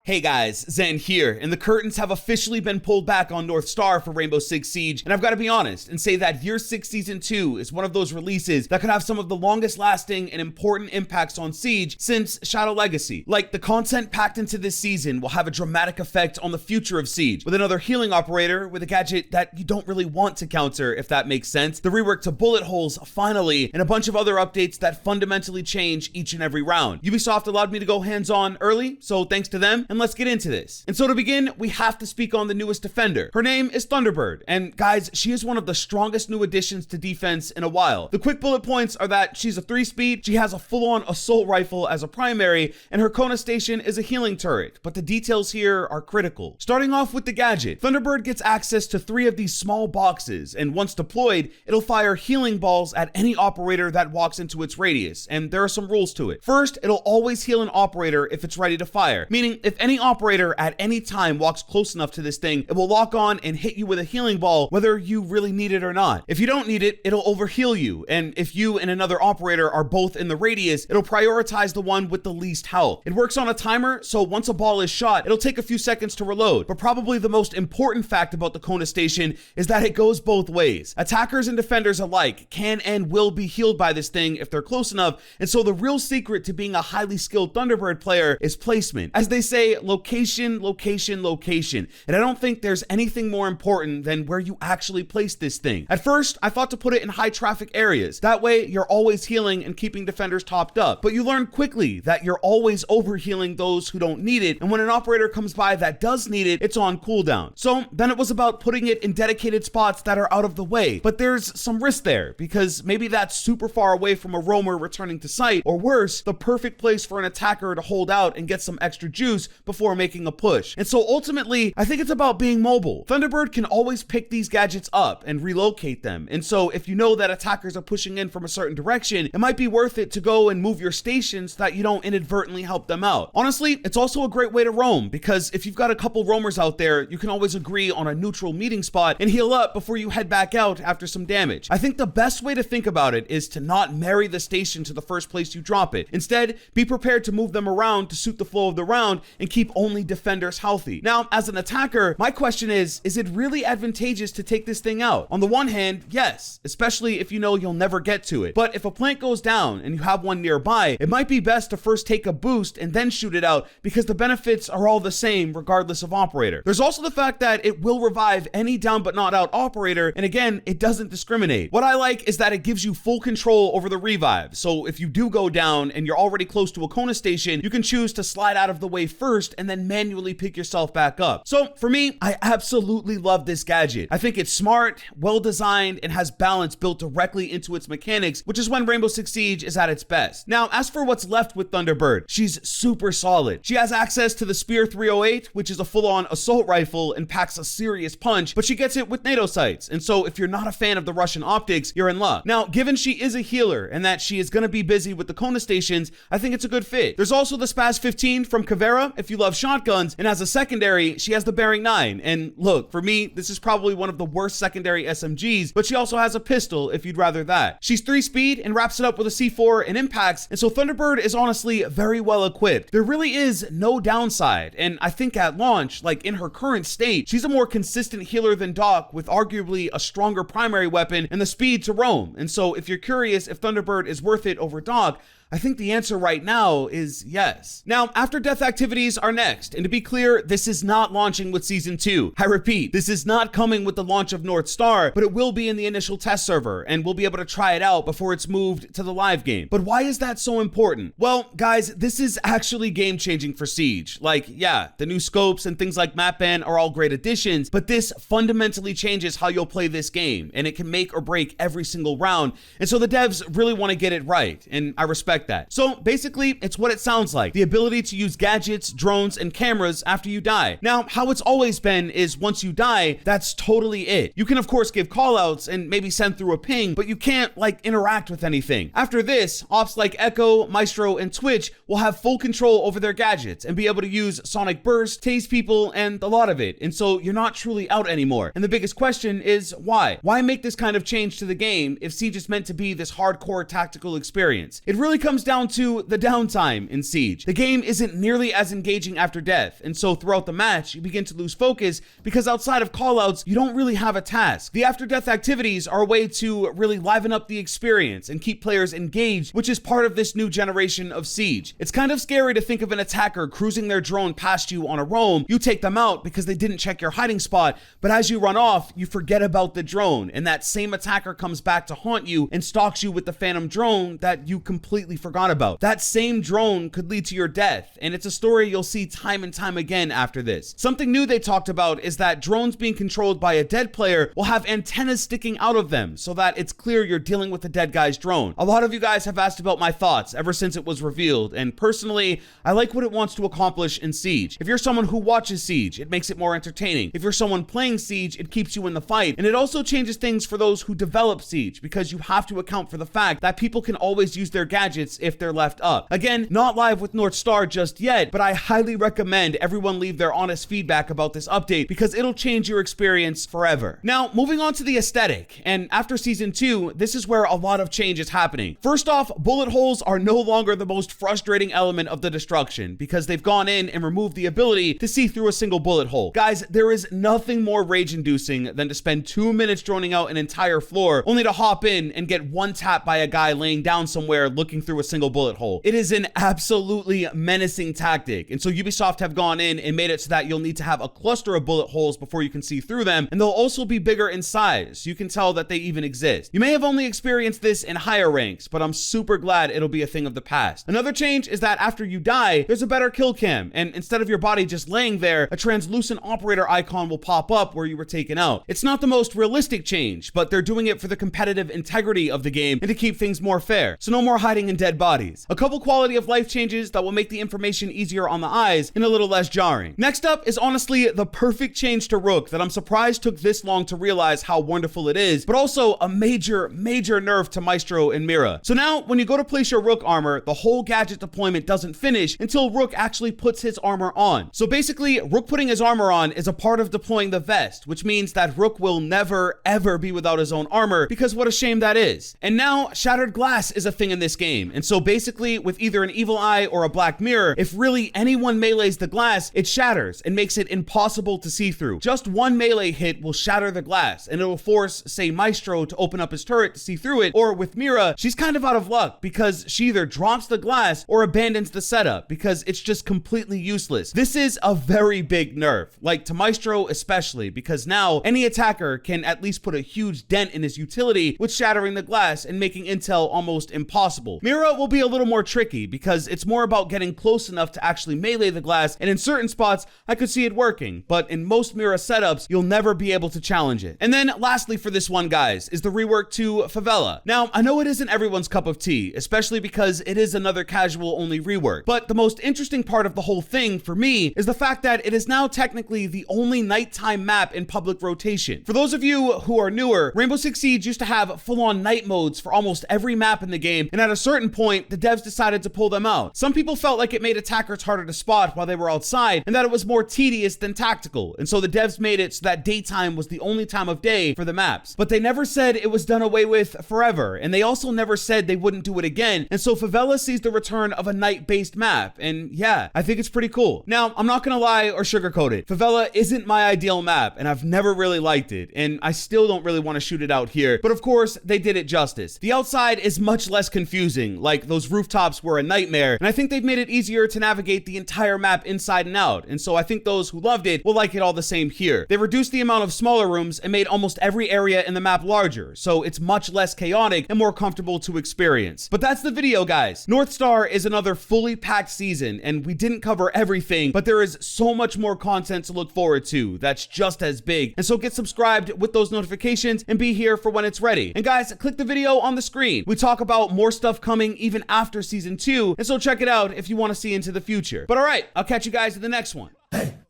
Hey guys, Zen here, and the curtains have officially been pulled back on North Star for Rainbow Six Siege, and I've got to be honest and say that Year 6 Season 2 is one of those releases that could have some of the longest lasting and important impacts on Siege since Shadow Legacy. Like, the content packed into this season will have a dramatic effect on the future of Siege, with another healing operator with a gadget that you don't really want to counter, if that makes sense, the rework to bullet holes finally, and a bunch of other updates that fundamentally change each and every round. Ubisoft allowed me to go hands-on early, so thanks to them, and let's get into this. And so to begin, we have to speak on the newest defender. Her name is Thunderbird, and guys, she is one of the strongest new additions to defense in a while. The quick bullet points are that she's a 3-speed, she has a full-on assault rifle as a primary, and her Kona station is a healing turret, but the details here are critical. Starting off with the gadget, Thunderbird gets access to 3 of these small boxes, and once deployed, it'll fire healing balls at any operator that walks into its radius, and there are some rules to it. First, it'll always heal an operator if it's ready to fire, meaning if any operator at any time walks close enough to this thing, it will lock on and hit you with a healing ball whether you really need it or not. If you don't need it, it'll overheal you, and if you and another operator are both in the radius, it'll prioritize the one with the least health. It works on a timer, so once a ball is shot, it'll take a few seconds to reload, but probably the most important fact about the Kona station is that it goes both ways. Attackers and defenders alike can and will be healed by this thing if they're close enough, and so the real secret to being a highly skilled Thunderbird player is placement. As they say, location, location, location. And I don't think there's anything more important than where you actually place this thing. At first, I thought to put it in high traffic areas. That way, you're always healing and keeping defenders topped up. But you learn quickly that you're always overhealing those who don't need it. And when an operator comes by that does need it, it's on cooldown. So then it was about putting it in dedicated spots that are out of the way. But there's some risk there, because maybe that's super far away from a roamer returning to site, or worse, the perfect place for an attacker to hold out and get some extra juice before making a push. And so ultimately, I think it's about being mobile. Thunderbird can always pick these gadgets up and relocate them. And so if you know that attackers are pushing in from a certain direction, it might be worth it to go and move your stations so that you don't inadvertently help them out. Honestly, it's also a great way to roam, because if you've got a couple roamers out there, you can always agree on a neutral meeting spot and heal up before you head back out after some damage. I think the best way to think about it is to not marry the station to the first place you drop it. Instead, be prepared to move them around to suit the flow of the round and keep only defenders healthy. Now, as an attacker, my question is it really advantageous to take this thing out? On the one hand, yes, especially if you know you'll never get to it. But if a plant goes down and you have one nearby, it might be best to first take a boost and then shoot it out, because the benefits are all the same regardless of operator. There's also the fact that it will revive any down but not out operator, and again, it doesn't discriminate. What I like is that it gives you full control over the revive, so if you do go down and you're already close to a Kona station, you can choose to slide out of the way first and then manually pick yourself back up. So for me, I absolutely love this gadget. I think it's smart, well designed, and has balance built directly into its mechanics, which is when Rainbow Six Siege is at its best. Now, as for what's left with Thunderbird, she's super solid. She has access to the Spear 308, which is a full-on assault rifle and packs a serious punch, but she gets it with NATO sights, and so if you're not a fan of the Russian optics, you're in luck. Now, given she is a healer and that she is going to be busy with the Kona stations, I think it's a good fit. There's also the Spaz 15 from Favela if you love shotguns, and as a secondary, she has the Bearing 9, and look, for me, this is probably one of the worst secondary SMGs, but she also has a pistol if you'd rather that. She's 3-speed and wraps it up with a C4 and impacts, and so Thunderbird is honestly very well equipped. There really is no downside, and I think at launch, like in her current state, she's a more consistent healer than Doc, with arguably a stronger primary weapon and the speed to roam. And so if you're curious if Thunderbird is worth it over Doc, I think the answer right now is yes. Now, after death activities are next, and to be clear, this is not launching with Season 2. I repeat, this is not coming with the launch of North Star, but it will be in the initial test server, and we'll be able to try it out before it's moved to the live game. But why is that so important? Well, guys, this is actually game-changing for Siege. Like, yeah, the new scopes and things like map ban are all great additions, but this fundamentally changes how you'll play this game, and it can make or break every single round, and so the devs really want to get it right, and I respect that. So basically, it's what it sounds like. The ability to use gadgets, drones, and cameras after you die. Now, how it's always been is once you die, that's totally it. You can of course give callouts and maybe send through a ping, but you can't like interact with anything. After this, ops like Echo, Maestro, and Twitch will have full control over their gadgets and be able to use sonic burst, tase people, and a lot of it. And so you're not truly out anymore. And the biggest question is why? Why make this kind of change to the game if Siege is meant to be this hardcore tactical experience? It really comes comes down to the downtime in Siege. The game isn't nearly as engaging after death, and so throughout the match, you begin to lose focus because outside of callouts, you don't really have a task. The after death activities are a way to really liven up the experience and keep players engaged, which is part of this new generation of Siege. It's kind of scary to think of an attacker cruising their drone past you on a roam. You take them out because they didn't check your hiding spot, but as you run off, you forget about the drone, and that same attacker comes back to haunt you and stalks you with the phantom drone that you completely forgot about. That same drone could lead to your death, and it's a story you'll see time and time again after this. Something new they talked about is that drones being controlled by a dead player will have antennas sticking out of them so that it's clear you're dealing with a dead guy's drone. A lot of you guys have asked about my thoughts ever since it was revealed, and personally, I like what it wants to accomplish in Siege. If you're someone who watches Siege, it makes it more entertaining. If you're someone playing Siege, it keeps you in the fight, and it also changes things for those who develop Siege, because you have to account for the fact that people can always use their gadgets if they're left up. Again, not live with North Star just yet, but I highly recommend everyone leave their honest feedback about this update because it'll change your experience forever. Now, moving on to the aesthetic, and after Season 2, this is where a lot of change is happening. First off, bullet holes are no longer the most frustrating element of the destruction because they've gone in and removed the ability to see through a single bullet hole. Guys, there is nothing more rage-inducing than to spend 2 minutes droning out an entire floor only to hop in and get one tap by a guy laying down somewhere looking through a single bullet hole. It is an absolutely menacing tactic, and so Ubisoft have gone in and made it so that you'll need to have a cluster of bullet holes before you can see through them, and they'll also be bigger in size, so you can tell that they even exist. You may have only experienced this in higher ranks, but I'm super glad it'll be a thing of the past. Another change is that after you die, there's a better kill cam, and instead of your body just laying there, a translucent operator icon will pop up where you were taken out. It's not the most realistic change, but they're doing it for the competitive integrity of the game and to keep things more fair, so no more hiding in dead bodies. A couple quality of life changes that will make the information easier on the eyes and a little less jarring. Next up is honestly the perfect change to Rook that I'm surprised took this long to realize how wonderful it is, but also a major nerf to Maestro and Mira. So now when you go to place your Rook armor, the whole gadget deployment doesn't finish until Rook actually puts his armor on. So basically, Rook putting his armor on is a part of deploying the vest, which means that Rook will never ever be without his own armor, because what a shame that is. And now shattered glass is a thing in this game, and so basically with either an evil eye or a black mirror, if really anyone melees the glass, it shatters and makes it impossible to see through. Just one melee hit will shatter the glass, and it will force, say, Maestro to open up his turret to see through it, or with Mira, she's kind of out of luck because she either drops the glass or abandons the setup because it's just completely useless. This is a very big nerf, like to Maestro especially, because now any attacker can at least put a huge dent in his utility with shattering the glass and making intel almost impossible. Mira will be a little more tricky because it's more about getting close enough to actually melee the glass, and in certain spots I could see it working, but in most Mira setups you'll never be able to challenge it. And then lastly for this one, guys, is the rework to Favela. Now I know it isn't everyone's cup of tea, especially because it is another casual only rework, but the most interesting part of the whole thing for me is the fact that it is now technically the only nighttime map in public rotation. For those of you who are newer, Rainbow Six Siege used to have full-on night modes for almost every map in the game, and at a certain point the devs decided to pull them out. Some people felt like it made attackers harder to spot while they were outside and that it was more tedious than tactical, and so the devs made it so that daytime was the only time of day for the maps. But they never said it was done away with forever, and they also never said they wouldn't do it again, and so Favela sees the return of a night-based map, and yeah, I think it's pretty cool. Now, I'm not gonna lie or sugarcoat it. Favela isn't my ideal map, and I've never really liked it, and I still don't really want to shoot it out here, but of course, they did it justice. The outside is much less confusing, like those rooftops were a nightmare, and I think they've made it easier to navigate the entire map inside and out, and so I think those who loved it will like it all the same here. They reduced the amount of smaller rooms and made almost every area in the map larger, so it's much less chaotic and more comfortable to experience. But that's the video, guys. North Star is another fully packed season, and we didn't cover everything, but there is so much more content to look forward to that's just as big, and so get subscribed with those notifications and be here for when it's ready. And guys, click the video on the screen. We talk about more stuff coming even after season 2, and so check it out if you want to see into the future. But all right, I'll catch you guys in the next one.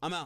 I'm out.